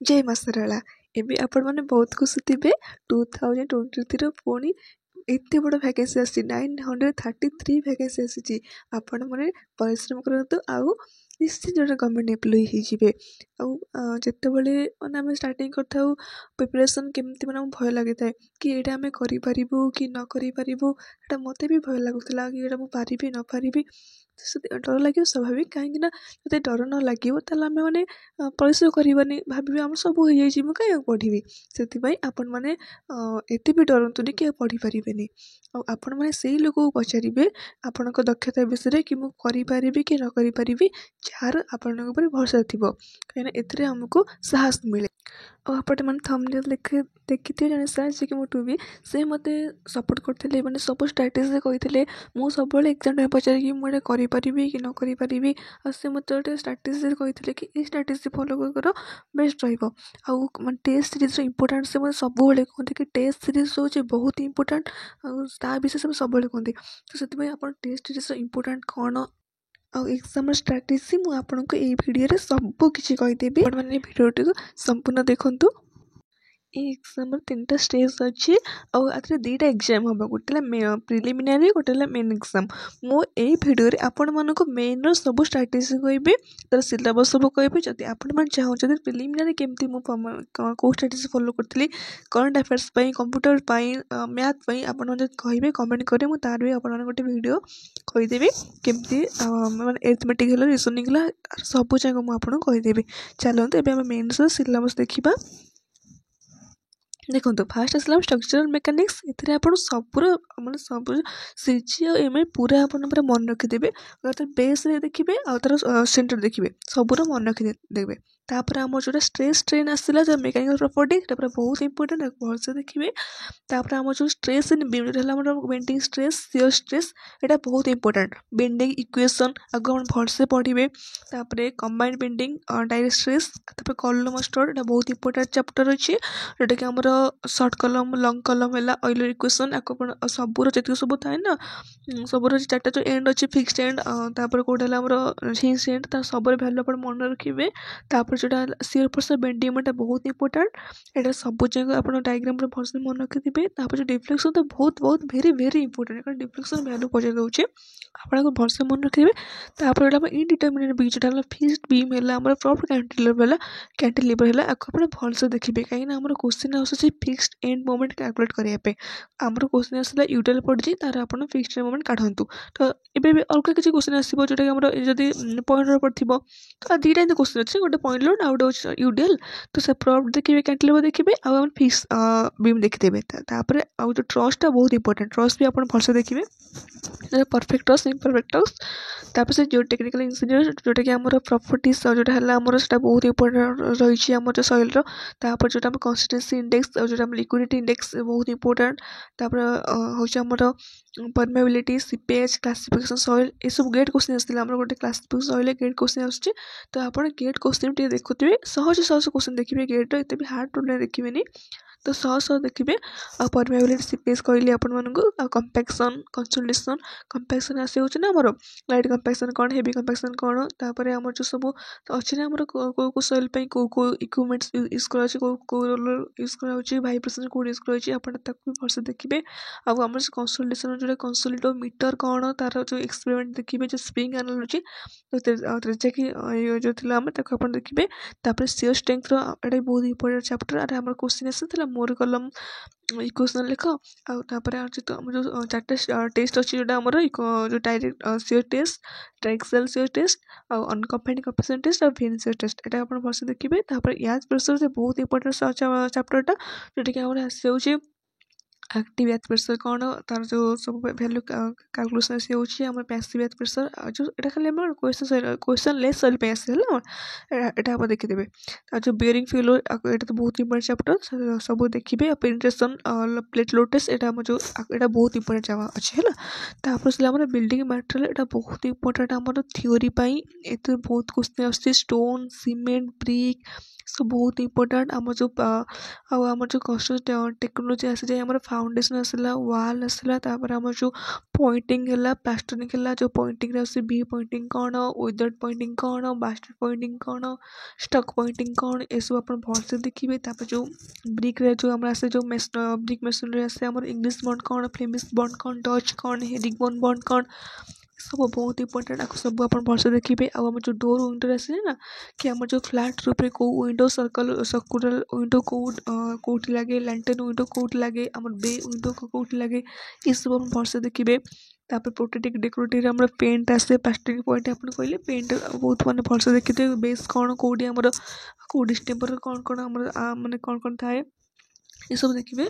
जय माँ सरला एबे आपण मैंने बहुत खुशी थे 2023 पुणी एत बड़ भैकेंसी आसी 933 भैकेंसी आसी आपण मैंने परिश्रम करतु आउ निश्चित जो गवर्नमेंट एम्प्लॉई होइजिबे जिते बड़े मैंने आम स्टार्टिंग कर प्रिपरेसन केमती मैंने भय लगी था कि यहाँ आम करूँ कि न करूँ मत भी भय लगुला कि यहाँ मुझे न पारि डर लगे स्वाभाविक कहीं जो डर न लगे आम मैंने परिश्रम करवानी भावी आम सब हो जाए मुझे कहीं पढ़ी से आपण मैंने एत भी डरतुनि कि पढ़ी पारे आपण मैंने से लोक को पचारे आपण दक्षता विषय कि मुझे करी कि न करी जार आपण भरोसा थी कहीं ए आमको साहस मिले आपटे मैंने थंबनेल देखी जन सार जी कि मोटू भी से मत सपोर्ट करते मैंने सब स्ट्राटेजी कहते मुझे सब एग्जाम टाइम पचार कि मुझे करी कि न करी से मत गोटे स्ट्राटेजी कहते कि ये स्ट्राटेजी फॉलो कर बेस्ट रहा टेस्ट सीरीज इंपोर्टेंट से मतलब सब कहते कि टेस्ट सीरीज हूँ बहुत इंपोर्टेंट आ विषय से सब कहते तो से आप टेस्ट सीरीज इंपोर्टेंट कौन एग्जाम स्ट्राटेजी मुझे आपको ये वीडियो सब किसी कहीदेवी मैंने वीडियोटी को संपूर्ण देखूँ एग्जाम 3टा स्टेज अच्छी आखिर 2टा एग्जाम हम गोटे प्रिलिमिनारी गोटे मेन एग्जाम मो यही भिडियो आपण मानक मेन सब स्ट्राटेजी कहबी तर सिलेबस सब कहबी जदि आपण मैंने चाहते प्रिलिमिनारी केमती कौ स्ट्राटेजी फॉलो करी करंट अफेयर्स कंप्यूटर मैथ आपण कहे कमेंट करें मुझे तार भी आपण गोटे वीडियो कहीदेवी केमती माने एरिथमेटिक है रिजनिंग है सब जाक मुझे कहीदेवी चलते एवं आम मेन्स सिलेबस देखा देखो फास्ट आसला स्ट्रक्चरल मेकानिक्स ये आप सबूर मतलब सब सीजी और एम पूरा आप मन रखिदेवे अगर बेस देखिए आ तार सेंटर देखिए सबूर मन रखिदेवे तापर आम जो स्ट्रेस स्ट्रेन आसला जो मेकानिकल प्रॉपर्टी बहुत इंपोर्टेंट भलसे देखिए तापर आम जो स्ट्रेस इन बीम जो बेंडिंग स्ट्रेस शियर स्ट्रेस यहाँ बहुत इंपोर्टेंट बेंडिंग इक्वेशन आगे हम भलसे पढ़े तापर कंबाइंड बेंडिंग डायरेक्ट स्ट्रेस तापर कॉलम स्टोर यहाँ बहुत इंपोर्टेंट चैप्टर अच्छी जोटा कि आमर सर्ट कलम लंग कलम है ऑयलर इक्वेशन आपको सबूर जी सब थाए ना सबूर 4टा जो एंड अच्छी फिक्सड एंड तापर कौटा है हिंस एंड तार सब भैल्यू आप मन रखिए तापर जोटा शियर प्रेशर बेंडिंग मोमेंट बहुत इंपोर्टेंट यहाँ सब जगह आप डायग्राम भलसे मन रखिथे तापर जो डिफ्लेक्शन तो बहुत बहुत very very important deflection value पचार दूसरे आपको भलसे मन रखिए तापर जो इनडिटर्मिनेट बीम जो फिक्सड बीम है प्रॉपर कैंटिलीवर है आपको भलसे देखिए कहीं क्वेश्चन आसूँ फिक्सड एंड मोमेंट कैलकुलेट करने आमर क्वेश्चन आसला यूटिल पड़ी तार आप फिक्सड मोमेंट काढ़तु तो ये अलग किसी क्वेश्चन आसो जोटा कि जदि पॉइंट लोड पड़ी तो 2टा क्वेश्चन अच्छे गोटे पॉइंट लोड आउ गोटे यूडियल तो से प्रॉप देखिए कैंटिलीवर देखिए आम फिक्स बीम देखिदेवे तापर आउ जो ट्रसटा बहुत इंपोर्टेंट ट्रस भी आप भलसे देखिए परफेक्ट ट्रस इम्परफेक्ट ट्रस तापर से जो टेक्निकल इंजीनियर जोटा कि आम प्रॉपर्टीज जोटा है आमर से बहुत इंपोर्टेंट रही आम जो सॉइल तापर जो कंसिस्टेंसी इंडेक्स जो लिक्विडिटी इंडेक्स बहुत इंपोर्टेंट तापर हूँ आमर परमेबिलिटी सीपेज क्लासिफिकेशन सॉइल ये सब गेट क्वेश्चन आसला गोटे क्लासिफिकेशन सॉइल गेट क्वेश्चन आसूँ तो आप गेट क्वेश्चन देखुए सहज सहज क्वेश्चन देखिए गेट एत भी हार्ड टू देखिए तो सहज सहज देखिए परमेबिलिटी सीपेज कहली आपको कंपैक्शन कंसोलिडेशन कंपैक्शन आसी ना आमर लाइट कंपैक्शन कौन हेवी कंपैक्शन कौन तापर आम जो सब अच्छे ना कौ सॉइल कौ इक्विपमेंट्स यूज कौ रोलर यूज कर वाइब्रेशन कौट यूज कर भलसे देखिए आम कंसोलिडेशन जो कंसोलिडोमीटर कौन तार जो एक्सपेरिमेंट देखिए जो स्प्रिंग एनालॉजी जो थी आम देखिए तापर शियर स्ट्रेंथ ये बहुत इंपोर्टेंट चैप्टर अरे आम क्वेश्चन आसाला मोर कलम इक्वेशन लिख आउे जो 4टा टेस्ट अच्छी जोटा आमर जो direct shear test triaxial shear test unconfined capacity test और वेन शियर टेस्ट यहाँ आप भलसे देखिए तापर याज प्रेशर से बहुत इंपोर्टेंट चैप्टरटा जोटा कि आम आसी एक्टिव एथ प्रेशर कौन तार जो सब भैल्यू कैलकुलेशन से होम पैसिव एथ प्रेशर जो यहाँ खाली क्वेश्चन लेस सॉइल पे आसे यहाँ आप देखिदेवे जो बेयरिंग फ्यूल ये तो बहुत इंपोर्टेंट चैप्टर सब देखिए पेनिट्रेशन प्लेट लोड टेस्ट यहाँ जो यहाँ बहुत इंपोर्टेंट अच्छे है तापर से बिल्डिंग मटेरियल यहाँ बहुत इंपोर्टेंट आम थ्योरी ये बहुत क्वेश्चन आसुच्छी स्टोन सीमेंट ब्रिक सब बहुत इंपोर्टेंट आम जो आम जो कस्ट टेक्नोलोजी आसी आम फाउंडेसन आसला वाल आसला आम जो पॉइंटिंग है प्लास्टरिंग है जो पॉइंटिंग आस भी पॉइंटिंग कौन विदाउट पॉइंटिंग कौन मास्टर पॉइंटिंग कौन स्टक पॉइंटिंग कौन ये सब आप भलसे देखिए। जो ब्रिक्रे जो आम आसे जो ब्रिक मेसनरी आसे आम इंग्लिश बॉन्ड कौन फ्लेमिश बॉन्ड कौन डच कौन हेरिंग बॉन्ड कौन सब बहुत इंपोर्टेंट आपको सब आप भलसे देखिए। आम जो डोर विंडो आसे ना कि आम जो फ्लैट रूप कौ विंडो सर्कुलर विंडो कौटी लगे लैंटर्न विंडो कौटी लगे आम बे विंडो कौटी लगे ये सब आप भलसे देखिए। तापर प्रोटेक्टिव डेकोरेटिव आम पेंट आसे प्लास्टिक पॉइंट आप कहले पेंट बहुत मैंने भलसे देखिए बेस कौन कौटी आम कौ डिस्टेम्पर कौन कौन आम मैंने कौन थाए ये सब देखिए।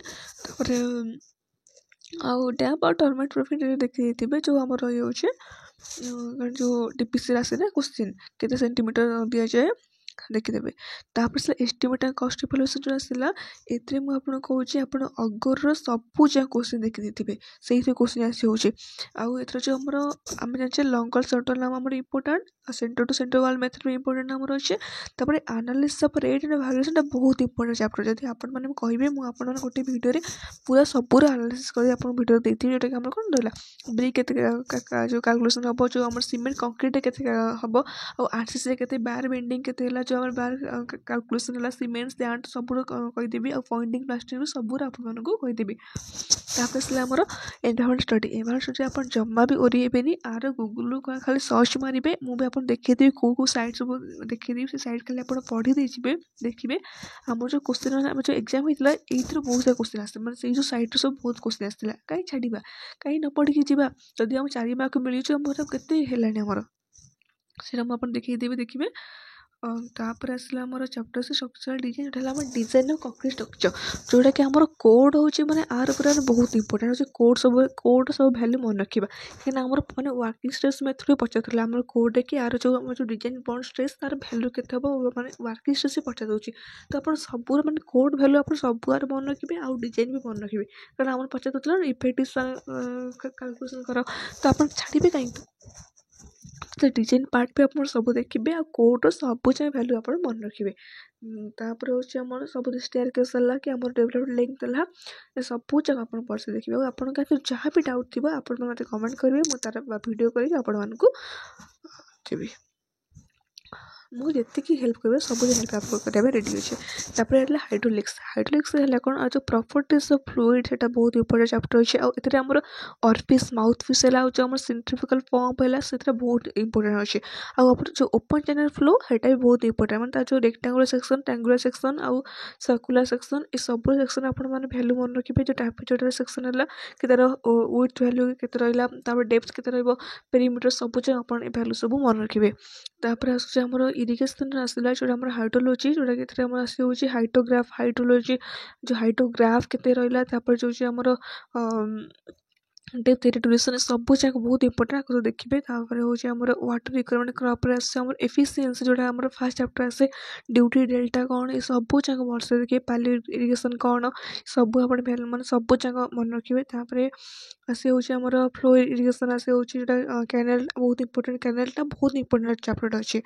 आउ डैप और टर्माइट प्रॉफिट देखिए जो आम ये जो डीपीसी आसे ना क्वेश्चन केते सेंटीमीटर दि जाए देखिदेवे। तापर से एस्टिमेट एंड कस्ट इवैल्यूएशन जो आसला एथरे मु आपन कहूची आपन अगर सबू जा क्वेश्चन देखि देथिबे सेही क्वेश्चन आसी होची। आउ एथरे जो हमर आमे जाचे लॉन्गर सर्टल नाम हमर इंपोर्टेंट सेंटर टू सेंटर वाल मेथड भी इंपोर्टेंट हमर अछि। तापर analysis of rate and valuation बहुत इंपोर्टेंट चैप्टर जदि आपन माने कहबे मु आपन गोटे वीडियो रे पूरा सबूर एनालिसिस कर आपन वीडियो देथि जेटा कि हमर कोन रहला ब्रिक केते जो कैलकुलेशन हबो जो हमर सीमेंट कंक्रीट केते हबो और आरसीसी रे केते बार बेंडिंग केते हला जो हमर बार कैलकुलेशन हला सीमेंट स्टैंड सबूर कहि देबी और पॉइंटिंग प्लास्टिक सबूर आपन मानको कहि देबी। तापर से हमर एनवायरनमेंट स्टडी आपन जम्मा भी ओरिएबेनी आर गूगल को खाली सर्च मारिबे मु भी आपन देखि देबी को साइट सब देखि देबी से साइट खाली आपन पढी दे जिबे देखिबे। हमर जो क्वेश्चन हम जो एग्जाम हितला एथरो बहुत सारा क्वेश्चन आसे माने से जो साइट सब बहुत क्वेश्चन आस्तिला काई छाडिबा काई न पढी के जिबा जदि हम 4 मार्क मिली छ हमर केते हेलानी हमर सेरा हम आपन देखि देबे देखिबे। तापर आसला हमर चैप्टर से स्ट्रक्चरल डिजाइन जोटा हमर डिजाइन ऑफ कंक्रीट स्ट्रक्चर जोटा कि हमर कोड होची माने आर ऊपर बहुत इंपोर्टेंट होची कोड सब वैल्यू मन रखिबा कि हमर माने वर्किंग स्ट्रेस मेथड भी पचाथला हमर कोड कि आर जो हमर जो डिजाइन बॉन्ड स्ट्रेस तार वैल्यू केते हबो माने वर्किंग स्ट्रेस पचा दोची। तो अपन सब माने कोड वैल्यू अपन सब आर मन रखिबे आ डिजाइन भी मन रखिबे कारण हमर पचा दोतला इफेक्टिव कैलकुलेशन करो तो अपन छाड़िबे काई तो डिजाइन पार्ट भी आप सब देखिए आ कोड सब जाए वैल्यू आप मन रखिए। तापर हूँ आम सब स्टेयर केस है कि आम डेवलपमेंट लिंक है सबू जगह आप भलसे देखिए और आपन जहाँ भी डाउट थी आप मत कमेंट करेंगे मुझे तार वीडियो कर देवी मुझे हेल्प करेंगे सब हेल्प आपको कराया रेडी अच्छे। तापर हाइड्रोलिक्स है कौन जो प्रॉपर्टीज ऑफ फ्लूइड है बहुत इंपोर्टेंट चैप्टर अच्छे और आमर ऑरफिस माउथफिस है जो सेंट्रिफ्यूगल पंप है से बहुत इंपोर्टेंट अच्छे आउ जो ओपन चैनल फ्लो है भी बहुत इंपोर्टेंट माने जो रेक्टेंगुलर सेक्शन ट्रायंगुलर सेक्शन आउ सर्कुलर सेक्शन ये सब सेक्शन आप वैल्यू मन रखिए जो टेम्परेचर सेक्शन है कि तार विड्थ वैल्यू केते रहा डेप्थ केते पेरीमीटर सब आप वैल्यू सब मन रखिए। तापर आसर इरिगेशन आसला जो हाइड्रोलॉजी जोटा कि आसी हाइड्रोलॉजी जो हाइड्रोग्राफ केते रहा जो आमर डेप्थ ड्यूरेशन सब जाक बहुत इंपोर्टेंट आपको देखिए। हूँ वाटर रिक्वायरमेंट क्रॉप एफिशिएंसी जोटा आम फास्ट चैप्टर आसे ड्यूटी डेल्टा कौन ये सब जाक भलसे देखिए पाली इरिगेशन कौन सब आप माने सब जाक मन रखिए। आसे हूँ आमर फ्लो इरिगेशन आसे हूँ जोटा कैनाल बहुत इंपोर्टेंट कैनालटा बहुत इंपोर्टेंट चैप्टर अच्छे।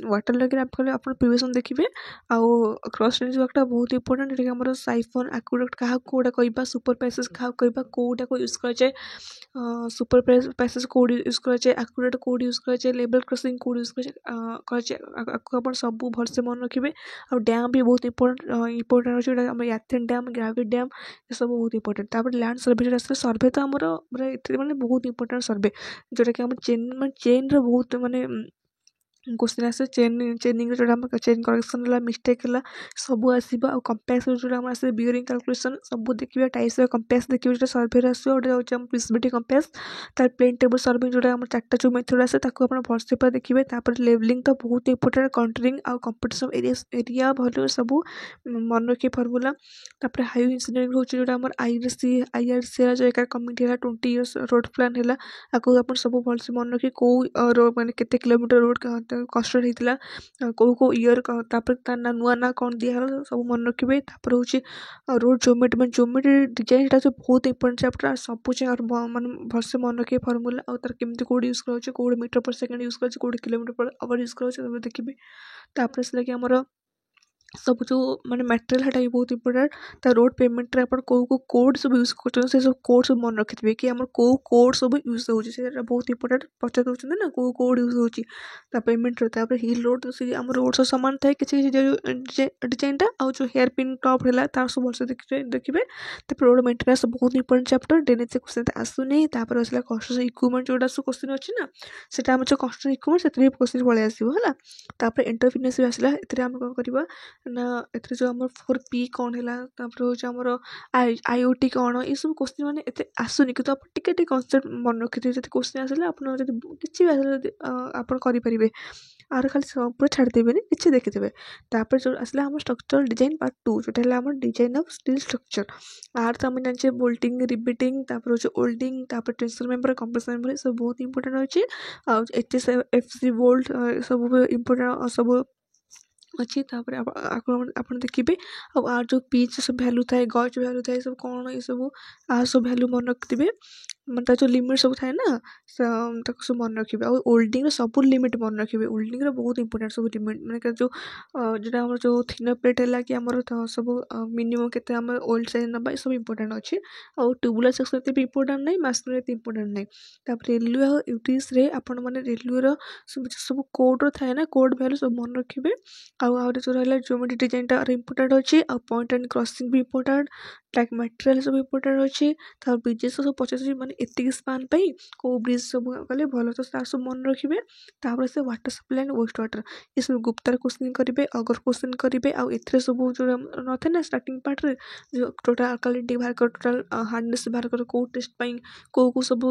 वाटर लगे आप प्रिविएशन देखिए आउ क्रॉस ड्रेनेज वर्कटा बहुत इंपोर्टेंट जोटा कि साइफन एक्वेडक्ट क्या कौटा कह सुपर पैसेज क्या कह कौटा को यूज कराए सुपर पैसेज कोड यूज कराए एक्वेडक्ट कोड यूज कराए लेवल क्रॉसिंग कोड यूज कराए सब भलसे मन रखिए। और डैम भी बहुत इंपोर्टेंट अच्छे याथेन डैम ग्राविड डैम ये सब बहुत इंपोर्टेंट। तापर लैंड सर्वे सर्वे तो आमर माने बहुत इंपोर्टेंट सर्वे जोटा कि चेन बहुत माने क्वेश्चन आसे चेनिंग जो चेन करेक्शन है मिस्टेक है सब आसो आ कंपास जो आसे बियरिंग कैलकुलेशन सब देखिए टाइप्स ऑफ कंपास देखिए जो सर्वे आसो फिजिबिलिटी कंपास तार प्लेन टेबल सर्विंग जो 4टा जो मेथड आसे भलसे पूरा देखिए। तापर लेवलिंग तो बहुत इंपोर्टेंट कंट्रोलिंग आ कंपिटिशन एरिया भल्यू सब मन रखिए फर्मूला। तापर हाईवे इंजीनियरिंग हूँ जो आईआरसी जो एक कमिटी है 20 इयर्स रोड प्लान है आपको सब भलसे मन रखिए कौ मैंने केते किलोमीटर रोड कस्ट होता कौ इयर तापर ना नुआ ना कौन दिया सब मन रखिए। तापर हूँ रोड जोमेट्री डिजाइन जो बहुत इंपोर्टेंट चैप्टर सब माने भलसे मन रखिए फर्मूला और तार केमती कोड यूज कर मीटर पर सेकेंड यूज कर किलोमीटर पर आवर यूज कर देखिए। तापर से आमर सब जो माने मटेरियल हेटा भी बहुत इंपोर्टेंट ता रोड पेमेंट रे अपन को कोड सब यूज करछन से सब कोड सब मन रखिथिबे कि हमर को कोड सब यूज होउची से बहुत इंपोर्टेंट पचा दउछन ना को कोड यूज होउची ता पेमेंट रे तापर हिल रोड से हमर रोड सब समान थाए किछि डिजाइन ता आ जो हेयर पिन टॉप हैला तार सब वर्ष देखिबे तापर रोड मेंटेनेंस बहुत इंपोर्टेंट चैप्टर डेने से क्वेश्चन आसुनी तापर असला कंस्ट्रक्शन इक्विपमेंट जोडा सब क्वेश्चन अछि ना सेटा हम जो कंस्ट्रक्शन इक्विपमेंट सेतरे क्वेश्चन पळे आसीबो हला तापर एंटरप्रेन्योरशिप भी आसला एतरे हम कोन करबा ना एथरे जो हमर 4P कौन हैला तापर होचे हमर IoT कौन ये सब क्वेश्चन माने एते आसुनी कि तो आप टिके कॉन्सेप्ट मन रखिथे जति क्वेश्चन आसले आपण जति किछि भी आसले जति आपण करि परिबे आर खाली सब पूरा छाड़ देबेनी किछि देखि देबे तापर जो आसला हमर स्ट्रक्चरल डिजाइन पार्ट 2 जोटा हैला हमर डिजाइन ऑफ स्टील स्ट्रक्चर आर त हम जानचे बोल्टिंग रिबिटिंग तापर होचे ओल्डिंग तापर टेंशन मेंबर कंप्रेसर मेंबर सब बहुत इंपोर्टेंट होचे आ HSFC बोल्ट सब इंपोर्टेंट सब अच्छी तापर आपण देखिबे आ जो पिच सब वैल्यू थाए गज वैल्यू थाए सब कौन ये सब आ सब वैल्यू मन रखिथिबे मतलब जो लिमिट सब थाए ना ताको सब मन रखिबे और ओल्डिंग रो सब लिमिट मन रखिबे ओल्डिंग रो बहुत इंपोर्टेंट सब लिमिट माने जो जेटा हमर जो थिनर प्लेट हैला कि हमर सब मिनिमम केते हमर ओल्ड साइज नबा सब इंपोर्टेंट अछि और ट्यूबुलर सेक्शन एते भी इंपोर्टेंट नै मास्टर एते इंपोर्टेंट नै तापर रेलवे और यूटीएस रे आपण माने रेलवे रो सब कोड रो थाए ना कोड वैल्यू सब मन रखिबे आउे जो रहा ज्योमेट्री डिजाइन टा इंपोर्टेंट अच्छी आ पॉइंट एंड क्रॉसिंग भी इंपोर्टेंट ट्रैक मटेरियल सब इंपोर्टेंट अच्छी तार ब्रिजेस सब पचास माने एतिक स्पान पे को ब्रिज सब गले भल तो तार सब मन रखिबे तापर से water supply and waste water ये सब गुप्तार क्वेश्चन करेंगे अगर क्वेश्चन करेंगे आउ एथरे सब जो नथे ना स्टार्टिंग पार्ट रे जो टोटल अल्कालिटी बाहर कर टोटल हार्डनेस बाहर कर को टेस्ट पाई को सब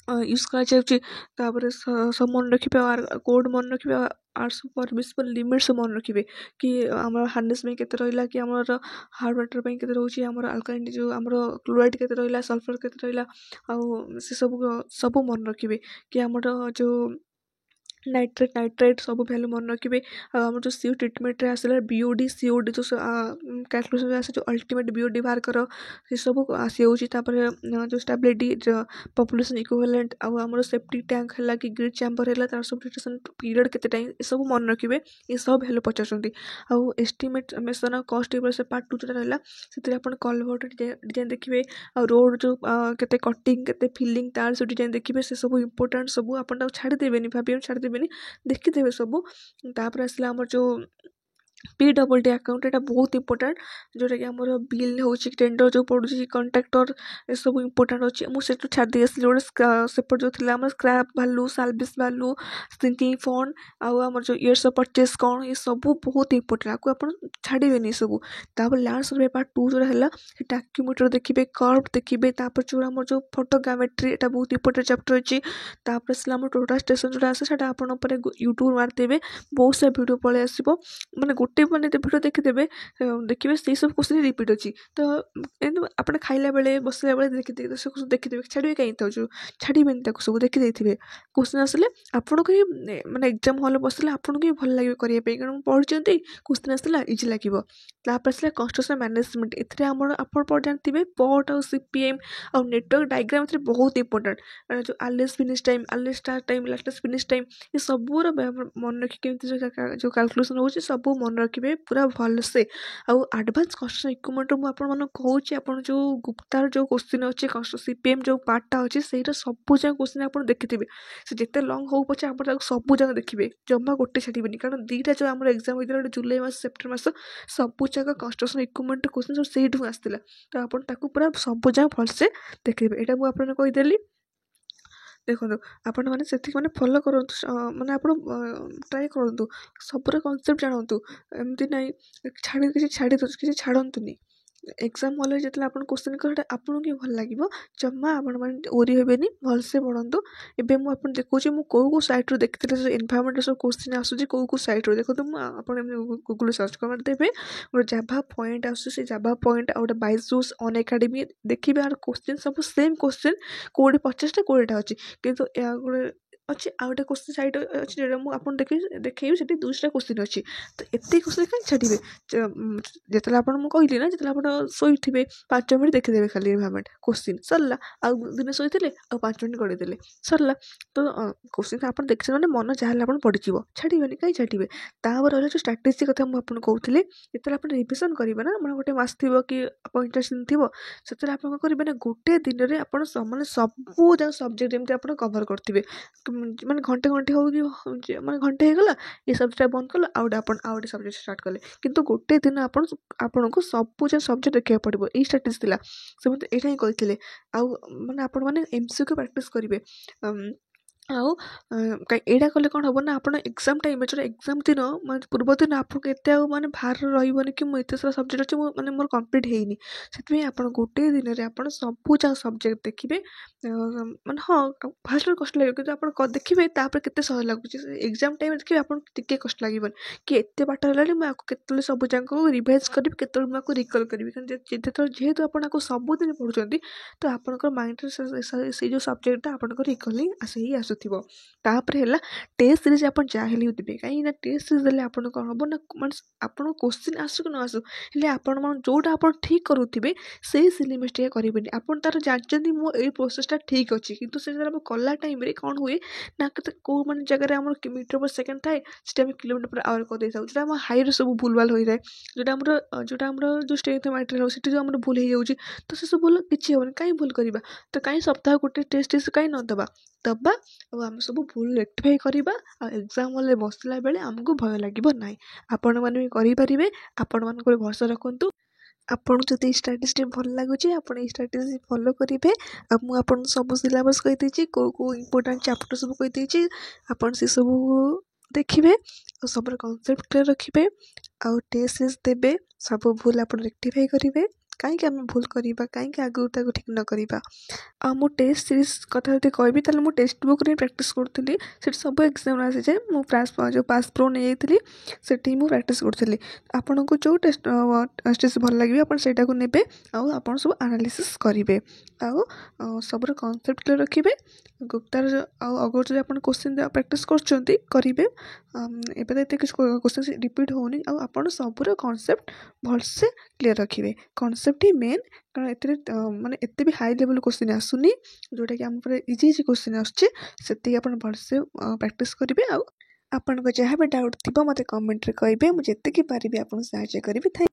यूज करा जाउची तापर सब मन रखिबे आर कोड मन रखिबे आर्ट्स परमिस पर लिमिट सब मन रखिबे कि हमर हार्डनेस में केते रहला कि हमर हार्ड वाटर में केते रहउची हमर अल्कालिटी जो हमर क्लोराइड केते रहला सल्फर केते रहला आ से सब मन रखिबे कि हमर जो नाइट्रेट सब वैल्यू मन रखिबे हमर जो सी ट्रीटमेंट रे आसला बीओडी सीओडी जो कैलकुलेशन आसे जो अल्टीमेट बीओडी बाहर कर से सब आसी होची तापर जो स्टेबिलिटी पॉपुलेशन इक्विवेलेंट आ हमर सेफ्टी टैंक हैला कि ग्रिड चैम्बर हैला तार सब डिटेक्शन पीरियड केते टाइम ए सब मन रखिबे ये सब वैल्यू पचासंती आ एस्टिमेट मेसन कॉस्ट से पार्ट 2 जो रहला सेते अपन कलवर्ट डिजाइन देखिबे आ रोड जो केते कटिंग केते फिलिंग तार सब डिजाइन देखिबे से सब इंपोर्टेंट सब अपन छाड़ देबेनी भाबियो छाड़ देबेनी देखिदेबे सब तापर आसला हमर जो PWD अकाउंट एटा बहुत इंपोर्टेंट जोटा कि हमर बिल होची टेंडर जो पडुची कॉन्ट्रैक्टर ए सब इंपोर्टेंट अछि मु सेटु छाड़ दे असली जोटा सेपर जो थिला हमर scrap value service value sinking fund आ हमर जो इयर्स ऑफ परचेस कोन ये सब बहुत इंपोर्टेंट आको अपन छाड़िबेनी सब तापर लैंड सर्वे पार्ट 2 जो रहला एटा एक्यूमुलेटर देखिबे कर्व देखिबे तापर जो हमर जो फोटोग्रामेट्री एटा बहुत इंपोर्टेंट चैप्टर अछि तापर असला हमर टोटल स्टेशन जोटा आसे सेटा अपन ऊपर यूट्यूब मार देबे बहुत सा वीडियो पळे आसीबो माने गोटे माने वीडियो देखिदेबे देखिबे से सब क्वेश्चन रिपीट अछि तो एंड आपण खाइला बेले बसला बेले देखिदेबे से क्वेश्चन देखिदेबे छाड़िबे काई तो जो छाड़िबेन ताको सब देखि देथिबे क्वेश्चन आसले आपण को माने एग्जाम हॉल बसले आपण को भल लागिबे करिया पे कारण पढचंती क्वेश्चन आसला इजी लागिबो तापर आसला कंस्ट्रक्शन मैनेजमेंट एथरे हमर आपण पढ जानथिबे पॉट और सीपीएम और नेटवर्क डायग्राम एथरे बहुत इंपोर्टेंट जो RLS finish time RLS start time last finish time ये सबूर मन रखि केमति जो कैलकुलेशन होची सब मन रखिबे पूरा भल से आउ एडवांस कंस्ट्रक्शन इक्विपमेंट मु आपण मन कहूची आपण जो गुप्तार जो क्वेश्चन अछि कंस्ट्रक्शन सीपीएम जो पार्टटा अछि सेटा सब जा क्वेश्चन आपण देखिथिबे से जेते लॉन्ग हो पछे आपण ताको सब जा देखिबे जम्मा गोटे छाडिबेनी कारण दीटा जो हमर एग्जाम होइतला जुलाई मास सेप्टेम्बर मास सब जा कंस्ट्रक्शन इक्विपमेंट क्वेश्चन सब सेठु आस्तिला तो आपण ताको पूरा सब जा भल से देखिबे एटा मु आपण कहि देली देखो आपण माने सेति माने फॉलो करंतु माने आपण ट्राई करंतु सबरे कांसेप्ट जानंतु एमति नै किछि छाडंतुनी एग्जाम हॉल जेतले आपण क्वेश्चन करडा आपण के भल लागिवो जम्मा आपण माने ओरी हेबेनी भल से पढंतु एबे मु आपण देखौची मु को साइट रो देखतिले जो एनवायरनमेंट सब क्वेश्चन आसुची को साइट रो देखो तुम आपण गूगल सर्च कर देबे और जावा पॉइंट आसु से जावा पॉइंट और बाइजूस अन एकेडमी देखिबे आर क्वेश्चन सब सेम क्वेश्चन कोडी 50 टा कोडी टा अछि किंतु या गुडे ଅଛି ଆଉ ଗୋଟେ କୋଶ୍ଚିନ୍ ସାଇଟ୍ ଅଛି ଯେଉଁଟା ମୁଁ ଆପଣ ଦେଖେଇବି ସେଠି 200ଟା କୋଶ୍ଚିନ୍ ଅଛି। ତ ଏତେ କୋଶ୍ଚିନ୍ କାହିଁ ଛାଡ଼ିବେ? ଯେତେବେଳେ ଆପଣ ମୁଁ କହିଲି ନା ଯେତେବେଳେ ଆପଣ ଶୋଇଥିବେ 5 ମିନିଟ୍ ଦେଖିଦେବେ ଖାଲି ଏନଭାୟରମେଣ୍ଟ କୋଶ୍ଚିନ୍ ସରିଲା। ଆଉ ଦିନେ ଶୋଇଥିଲେ ଆଉ 5 ମିନିଟ୍ ଗଡ଼େଇ ଦେଲେ ସରିଲା। ତ କୋଶ୍ଚିନ୍ ଆପଣ ଦେଖିଛନ୍ତି ମାନେ ମନ ଯାହା ହେଲେ ଆପଣ ପଡ଼ିଯିବ, ଛାଡ଼ିବେନି କାହିଁ ଛାଡ଼ିବେ? ତାପରେ ରହିଲା ଯେଉଁ ଷ୍ଟ୍ରାଟେଜି କଥା ମୁଁ ଆପଣଙ୍କୁ କହୁଥିଲି, ଯେତେବେଳେ ଆପଣ ରିଭିଜନ୍ କରିବେ ନା ମାନେ ଗୋଟେ ମାସ ଥିବ କି ପଇଁଚାଳିଶ ଦିନ ଥିବ, ସେଥିରେ ଆପଣ କ'ଣ କରିବେ ନା ଗୋଟେ ଦିନରେ ଆପଣ ମାନେ ସବୁ ଯାକ ସବଜେକ୍ଟ ଯେମିତି ଆପଣ କଭର୍ କରିଥିବେ। ମାନେ ଘଣ୍ଟେ ହଉ କି ମାନେ ଘଣ୍ଟେ ହେଇଗଲା ଏ ସବଜେକ୍ଟଟା ବନ୍ଦ କଲା ଆଉ ଗୋଟେ ସବଜେକ୍ଟ ଷ୍ଟାର୍ଟ କଲେ, କିନ୍ତୁ ଗୋଟେ ଦିନ ଆପଣଙ୍କୁ ସବୁ ଯାକ ସବଜେକ୍ଟ ଦେଖିବାକୁ ପଡ଼ିବ। ଏଇ ଷ୍ଟ୍ରାଟେଜି ଥିଲା, ସେ ମୋତେ ଏଇଟା ହିଁ କହିଥିଲେ। ଆଉ ମାନେ ଆପଣମାନେ MCQ ପ୍ରାକ୍ଟିସ୍ କରିବେ। ଆଉ ଏଇଟା କଲେ କ'ଣ ହେବ ନା ଆପଣ ଏକ୍ଜାମ୍ ଟାଇମ୍ରେ ଯେଉଁଟା ଏକ୍ଜାମ୍ ଦିନ ମାନେ ପୂର୍ବ ଦିନ ଆପଣଙ୍କୁ ଏତେ ଆଉ ମାନେ ଭାର ରହିବନି କି ମୁଁ ଏତେ ସାରା ସବଜେକ୍ଟ ଅଛି ମୁଁ ମାନେ ମୋର କମ୍ପ୍ଲିଟ୍ ହେଇନି। ସେଥିପାଇଁ ଆପଣ ଗୋଟେ ଦିନରେ ଆପଣ ସବୁ ଯାକ ସବଜେକ୍ଟ ଦେଖିବେ। ମାନେ ହଁ ଫାଷ୍ଟରେ କଷ୍ଟ ଲାଗିବ କିନ୍ତୁ ଆପଣ ଦେଖିବେ ତାପରେ କେତେ ସହଜ ଲାଗୁଛି। ଏକ୍ଜାମ୍ ଟାଇମ୍ରେ ଦେଖିବେ ଆପଣଙ୍କୁ ଟିକେ କଷ୍ଟ ଲାଗିବନି କି ଏତେ ବାଟ ହେଲାଣି ମୁଁ ଆକୁ କେତେବେଳେ ସବୁ ଯାକ ରିଭାଇଜ୍ କରିବି, କେତେବେଳେ ମୁଁ ଆକୁ ରିକଲ୍ କରିବି। କିନ୍ତୁ ଯେହେତୁ ଆପଣ ଆକୁ ସବୁଦିନ ପଢ଼ୁଛନ୍ତି ତ ଆପଣଙ୍କର ମାଇଣ୍ଡରେ ସେଇ ଯେଉଁ ସବଜେକ୍ଟଟା ଆପଣଙ୍କର ରିକଲ୍ ହିଁ ଆସୁଥିବ। ତାପରେ ହେଲା ଟେଷ୍ଟ ସିରିଜ୍ ଆପଣ ଯାହା ହେଲେ ବି ଦେବେ, କାହିଁକିନା ଟେଷ୍ଟ ସିରିଜ୍ ଦେଲେ ଆପଣ କ'ଣ ହେବ ନା ମାନେ ଆପଣଙ୍କୁ କୋଶ୍ଚିନ୍ ଆସୁ କି ନ ଆସୁ ହେଲେ ଆପଣ ଯେଉଁଟା ଆପଣ ଠିକ୍ କରୁଥିବେ ସେଇ ସିଲି ମିଷ୍ଟେକ୍ କରିବେନି। ଆପଣ ତା'ର ଜାଣିଛନ୍ତି ମୁଁ ଏଇ ପ୍ରୋସେସ୍ଟା ଠିକ୍ ଅଛି, କିନ୍ତୁ ସେ ଯେତେବେଳେ ଆମେ କଲା ଟାଇମ୍ରେ କ'ଣ ହୁଏ ନା କେଉଁ ମାନେ ଜାଗାରେ ଆମର ମିଟର ପର୍ ସେକେଣ୍ଡ ଥାଏ ସେଟା ଆମେ କିଲୋମିଟର ପର୍ ଆୱାର କରିଦେଇଥାଉ, ଯେଉଁଟା ଆମ ହାଇରେ ସବୁ ଭୁଲ ଭାଲ ହୋଇଥାଏ। ଯେଉଁଟା ଆମର ଯେଉଁ ଷ୍ଟ୍ରେନ୍ଥ ମାଇଣ୍ଡରେ ରହୁଛି ସେଠି ଯେଉଁ ଆମର ଭୁଲ ହେଇଯାଉଛି, ତ ସେସବୁ ଭୁଲ କିଛି ହେବନି। କାହିଁ ଭୁଲ କରିବା? ତ କାହିଁ ସପ୍ତାହ ଗୋଟେ ଟେଷ୍ଟ କାହିଁ ନ ଦେବା ଆଉ ଆମେ ସବୁ ଭୁଲ ରେକ୍ଟିଫାଇ କରିବା। ଆଉ ଏକ୍ଜାମ୍ ହଲ୍ରେ ବସିଲା ବେଳେ ଆମକୁ ଭୟ ଲାଗିବ ନାହିଁ। ଆପଣମାନେ ବି କରିପାରିବେ, ଆପଣମାନଙ୍କ ଉପରେ ଭରସା ରଖନ୍ତୁ। ଆପଣଙ୍କୁ ଯଦି ଏଇ ଷ୍ଟ୍ରାଟେଜିଟି ଭଲ ଲାଗୁଛି ଆପଣ ଏଇ ଷ୍ଟ୍ରାଟେଜି ଫଲୋ କରିବେ। ଆଉ ମୁଁ ଆପଣଙ୍କୁ ସବୁ ସିଲାବସ୍ କହିଦେଇଛି, କେଉଁ ଇମ୍ପୋର୍ଟାଣ୍ଟ ଚାପ୍ଟର ସବୁ କହିଦେଇଛି, ଆପଣ ସେସବୁ ଦେଖିବେ ଆଉ ସବୁର କନସେପ୍ଟ କ୍ଲିୟର୍ ରଖିବେ। ଆଉ ଟେଷ୍ଟ ସିରିଜ୍ ଦେବେ, ସବୁ ଭୁଲ ଆପଣ ରେକ୍ଟିଫାଇ କରିବେ। କାହିଁକି ଆମେ ଭୁଲ କରିବା, କାହିଁକି ଆଗକୁ ତାକୁ ଠିକ୍ ନ କରିବା? ଆଉ ମୁଁ ଟେଷ୍ଟ ସିରିଜ୍ କଥା ଯଦି କହିବି ତାହେଲେ ମୁଁ ଟେକ୍ସଟ ବୁକ୍ରେ ହିଁ ପ୍ରାକ୍ଟିସ୍ କରୁଥିଲି। ସେଠି ସବୁ ଏକ୍ଜାମ୍ ଆସିଯାଏ, ମୁଁ ଯେଉଁ ପାସ୍ ପ୍ରୋ ନେଇଯାଇଥିଲି ସେଠି ମୁଁ ପ୍ରାକ୍ଟିସ୍ କରୁଥିଲି। ଆପଣଙ୍କୁ ଯେଉଁ ଟେଷ୍ଟ ଭଲ ଲାଗିବ ଆପଣ ସେଇଟାକୁ ନେବେ ଆଉ ଆପଣ ସବୁ ଆନାଲିସିସ୍ କରିବେ। ଆଉ ସବୁର କନସେପ୍ଟ କ୍ଲିୟର୍ ରଖିବେ। ଗୁପ୍ତାର ଆଉ ଅଗର ଯଦି ଆପଣ କୋଶ୍ଚିନ୍ ପ୍ରାକ୍ଟିସ୍ କରୁଛନ୍ତି କରିବେ। ଏବେ ତ ଏତେ କିଛି କୋଶ୍ଚିନ୍ ରିପିଟ୍ ହେଉନି, ଆଉ ଆପଣ ସବୁର କନସେପ୍ଟ ଭଲସେ କ୍ଲିୟର୍ ରଖିବେ। କନସେପ୍ଟ ହିଁ ମେନ୍, କାରଣ ଏଥିରେ ମାନେ ଏତେ ବି ହାଇ ଲେଭେଲ୍ କୋଶ୍ଚିନ୍ ଆସୁନି, ଯେଉଁଟାକି ଆମ ଉପରେ ଇଜି କୋଶ୍ଚିନ୍ ଆସୁଛି। ସେତିକି ଆପଣ ଭଲସେ ପ୍ରାକ୍ଟିସ୍ କରିବେ। ଆଉ ଆପଣଙ୍କ ଯାହା ବି ଡାଉଟ୍ ଥିବ ମୋତେ କମେଣ୍ଟରେ କହିବେ, ମୁଁ ଯେତିକି ପାରିବି ଆପଣଙ୍କୁ ସାହାଯ୍ୟ କରିବି।